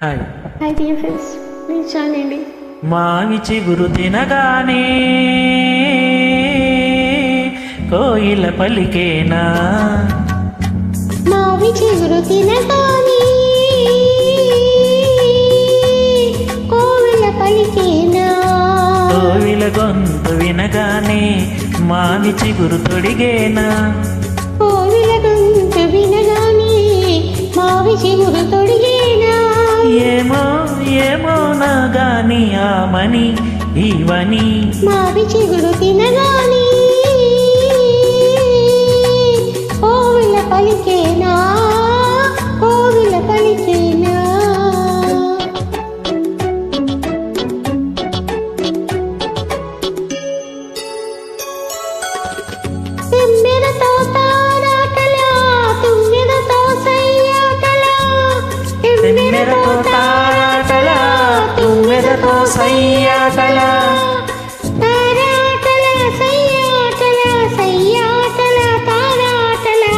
Hi hi dear friends, please join అండి. మావి చిగురు తినగానే కోయిల పలికేనా, మావి చిగురు తినగానే కోవిల పలికేనా, కోవిల గొంతు వినగానే మావి చిగురు తొడిగేనా, కోవిల గొంతు వినగానే మావి చిగురు తొడిగేనా. ఏమో ఏమో నా గాని ఆమని ఇవని మావి చిగురు తినగానే కోవిల పలికేనా, కోవిల పలికేనా. తుమ్మెదతో తారాటలా, తుమ్మెదతో సయ్యాటలా, తెమ్మెరతో తారాటలా, తుమ్మెదతో సయ్యాటలా, తారాటలా సయ్యాటలా, సయ్యాటలా తారాటలా.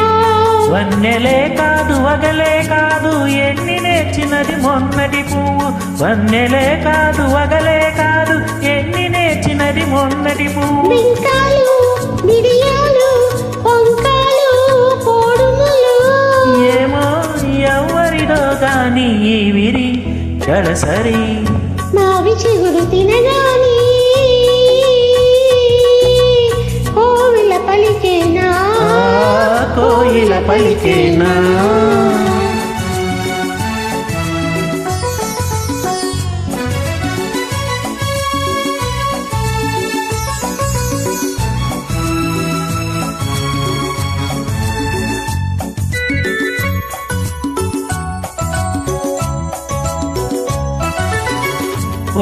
వన్నెలే కాదు వగలే కాదు ఎన్ని నేర్చినది మొన్నటి పువ్వు, వన్నెలే కాదు వగలే కాదు ఎన్ని నేర్చినది మొన్నటి పువ్వు. బింకాలు మిరియాలు పొంకాలు కోడుములు, ఏమో ఎవరిదో గాని ఈ విరి గడసరి, మావి చిగురు తినగానే కోవిల పలికేనా, కోయిల పలికేనా.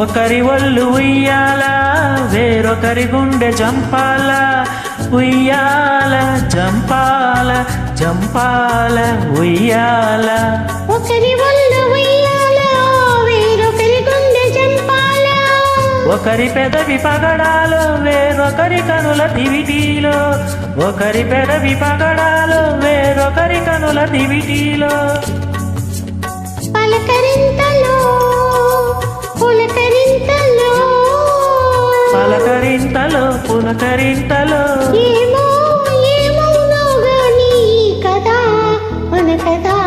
ఒకరి ఒళ్ళు ఉయ్యాల, వేరొకరి గుండె జంపాల, ఉయ్యాల జంపాల జంపాల ఉయ్యాల. ఒకరి ఒళ్ళు ఉయ్యాల, వేరొకరి గుండె జంపాల, ఒకరి పెదవి పగడాలో వేరొకరి కనుల దివిటీలో, ఒకరి పెదవి పగడాలో వేరొకరి కనుల దివిటీలో. పలకరింతలో పులకరింతలో, పలకరింతలో పులకరింతలో, ఏమో ఏమౌనో గాని కదా మన కదా.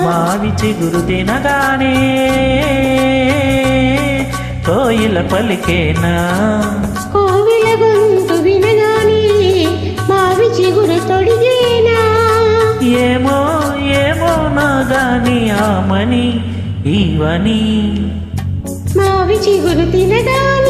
మావి చిగురు తినగానే కోయిల పలికేనా, కోవిల గొంతు వినగానే మావి చిగురు తొడిగేనా. ఏమో ఏమో నా గాని ఆమని ఇవని మావి చిగురు తినగానే